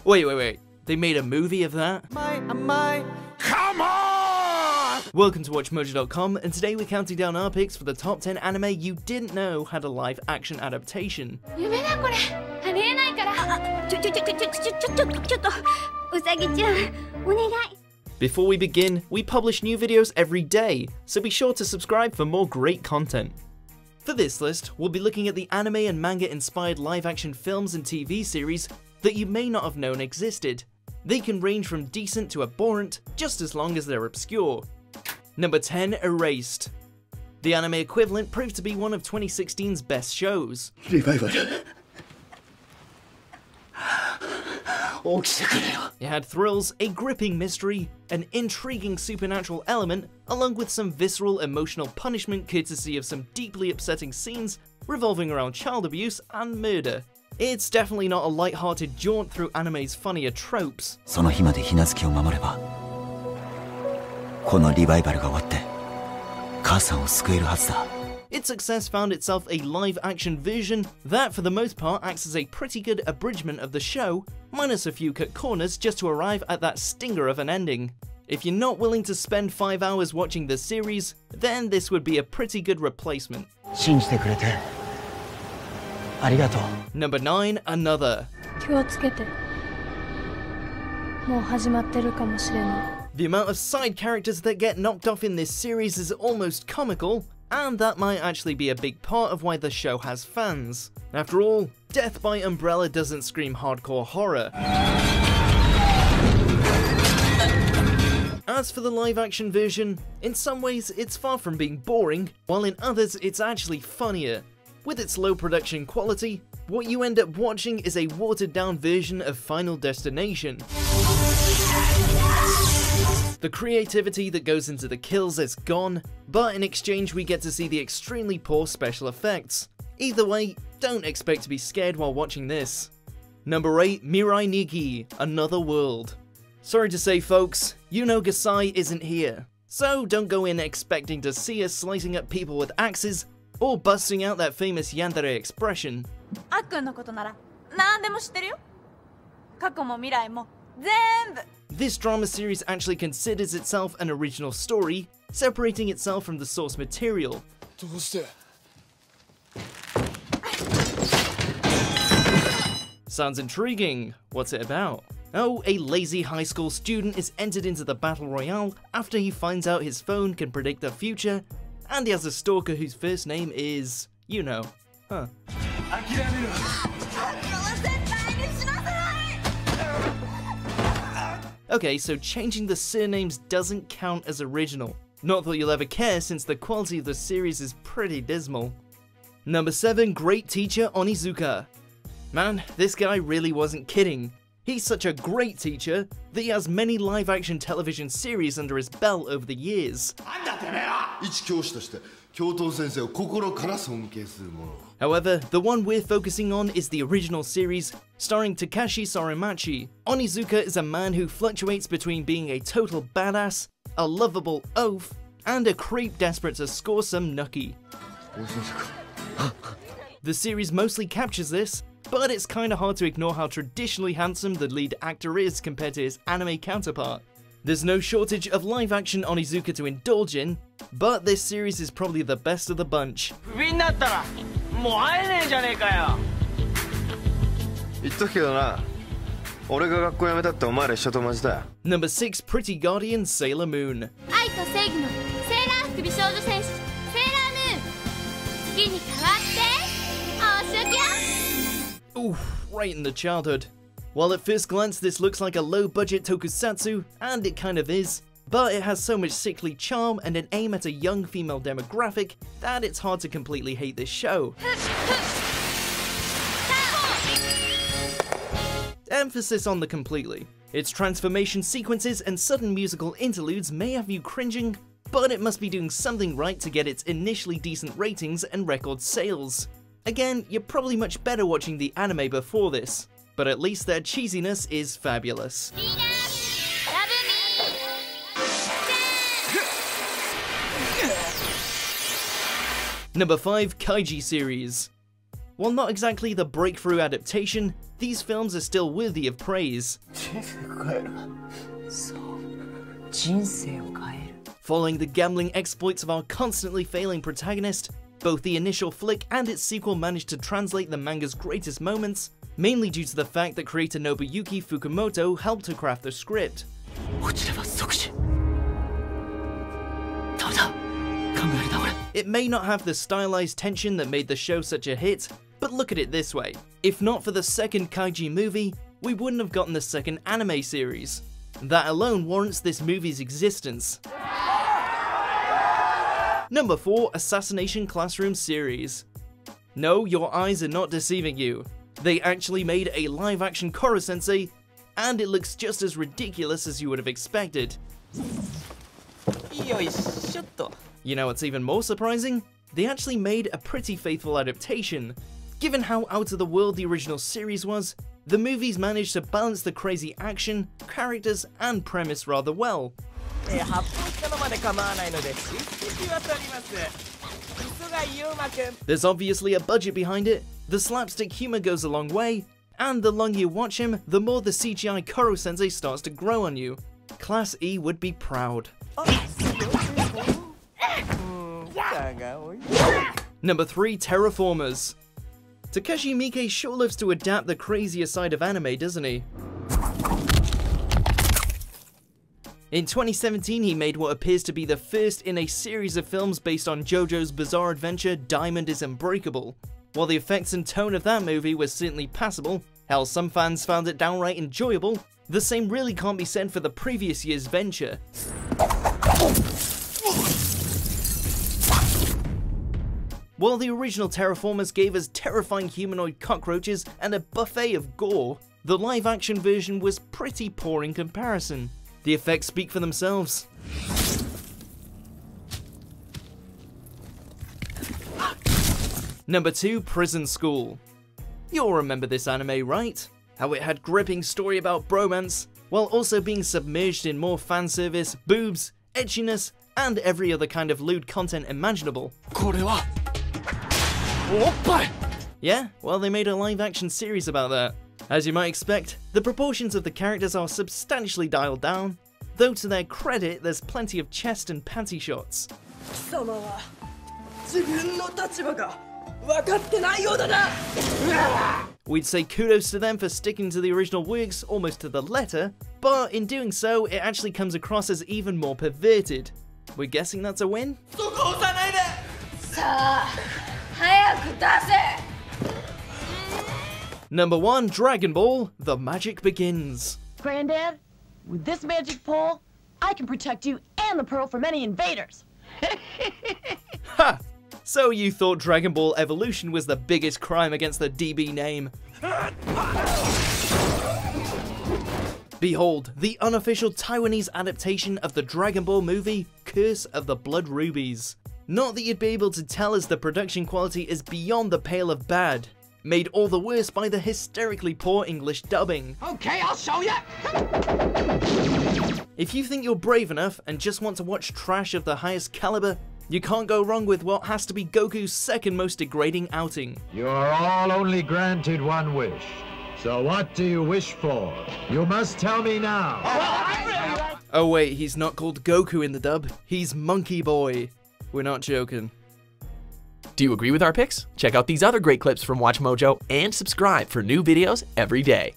Wait. They made a movie of that? Come on! Welcome to WatchMojo.com, and today we're counting down our picks for the top 10 anime you didn't know had a live-action adaptation. Before we begin, we publish new videos every day, so be sure to subscribe for more great content. For this list, we'll be looking at the anime and manga-inspired live-action films and TV series that you may not have known existed. They can range from decent to abhorrent, just as long as they're obscure. Number 10, Erased. The anime equivalent proved to be one of 2016's best shows. It had thrills, a gripping mystery, an intriguing supernatural element, along with some visceral emotional punishment courtesy of some deeply upsetting scenes revolving around child abuse and murder. It's definitely not a light-hearted jaunt through anime's funnier tropes. Its success found itself a live-action version that, for the most part, acts as a pretty good abridgment of the show, minus a few cut corners just to arrive at that stinger of an ending. If you're not willing to spend 5 hours watching the series, then this would be a pretty good replacement. Number 9, Another. The amount of side characters that get knocked off in this series is almost comical, and that might actually be a big part of why the show has fans. After all, Death by Umbrella doesn't scream hardcore horror. As for the live-action version, in some ways it's far from being boring, while in others it's actually funnier. With its low production quality, what you end up watching is a watered-down version of Final Destination. The creativity that goes into the kills is gone, but in exchange we get to see the extremely poor special effects. Either way, don't expect to be scared while watching this. Number 8, Mire Nikki, AnotherWorld. Sorry to say folks, you know Gasai isn't here, so don't go in expecting to see us slicing up people with axes or busting out that famous yandere expression. This drama series actually considers itself an original story, separating itself from the source material. Sounds intriguing. What's it about? Oh, a lazy high school student is entered into the battle royale after he finds out his phone can predict the future, and he has a stalker whose first name is, you know, huh. Okay, so changing the surnames doesn't count as original. Not that you'll ever care since the quality of the series is pretty dismal. Number 7, Great Teacher Onizuka. Man, this guy really wasn't kidding. He's such a great teacher that he has many live-action television series under his belt over the years. However, the one we're focusing on is the original series, starring Takashi Sorimachi. Onizuka is a man who fluctuates between being a total badass, a lovable oaf, and a creep desperate to score some nucky. The series mostly captures this, but it's kinda hard to ignore how traditionally handsome the lead actor is compared to his anime counterpart. There's no shortage of live-action Onizuka to indulge in, but this series is probably the best of the bunch. Number 6, Pretty Guardian Sailor Moon. Ooh, right in the childhood. While at first glance this looks like a low-budget tokusatsu, and it kind of is, but it has so much sickly charm and an aim at a young female demographic that it's hard to completely hate this show. Emphasis on the completely. Its transformation sequences and sudden musical interludes may have you cringing, but it must be doing something right to get its initially decent ratings and record sales. Again, you're probably much better watching the anime before this, but at least their cheesiness is fabulous. Number 5, Kaiji series. While not exactly the breakthrough adaptation, these films are still worthy of praise. Following the gambling exploits of our constantly failing protagonist, both the initial flick and its sequel managed to translate the manga's greatest moments, mainly due to the fact that creator Nobuyuki Fukumoto helped to craft the script. It may not have the stylized tension that made the show such a hit, but look at it this way. If not for the second Kaiji movie, we wouldn't have gotten the second anime series. That alone warrants this movie's existence. Number 4, Assassination Classroom series. No, your eyes are not deceiving you. They actually made a live-action Koro-sensei, and it looks just as ridiculous as you would have expected. You know what's even more surprising? They actually made a pretty faithful adaptation. Given how out of the world the original series was, the movies managed to balance the crazy action, characters, and premise rather well. There's obviously a budget behind it, the slapstick humor goes a long way, and the longer you watch him, the more the CGI Koro-sensei starts to grow on you. Class E would be proud. Number 3, Terraformers. Takashi Miike sure loves to adapt the crazier side of anime, doesn't he? In 2017, he made what appears to be the first in a series of films based on JoJo's bizarre adventure Diamond is Unbreakable. While the effects and tone of that movie was certainly passable, hell, some fans found it downright enjoyable, the same really can't be said for the previous year's venture. While the original Terraformers gave us terrifying humanoid cockroaches and a buffet of gore, the live-action version was pretty poor in comparison. The effects speak for themselves. Number 2, Prison School. You'll remember this anime, right? How it had gripping story about bromance, while also being submerged in more fan service, boobs, edginess, and every other kind of lewd content imaginable. Yeah, well, they made a live-action series about that. As you might expect, the proportions of the characters are substantially dialed down, though to their credit, there's plenty of chest and panty shots. We'd say kudos to them for sticking to the original works almost to the letter, but in doing so, it actually comes across as even more perverted. We're guessing that's a win? Number 1, Dragon Ball, The Magic Begins. Granddad, with this magic pole, I can protect you and the pearl from any invaders. Ha! So you thought Dragon Ball Evolution was the biggest crime against the DB name? Behold, the unofficial Taiwanese adaptation of the Dragon Ball movie, Curse of the Blood Rubies. Not that you'd be able to tell as the production quality is beyond the pale of bad, made all the worse by the hysterically poor English dubbing. Okay, I'll show ya! If you think you're brave enough and just want to watch trash of the highest caliber, you can't go wrong with what has to be Goku's second most degrading outing. You are all only granted one wish. So what do you wish for? You must tell me now. Oh wait, he's not called Goku in the dub, he's Monkey Boy. We're not joking. Do you agree with our picks? Check out these other great clips from WatchMojo and subscribe for new videos every day.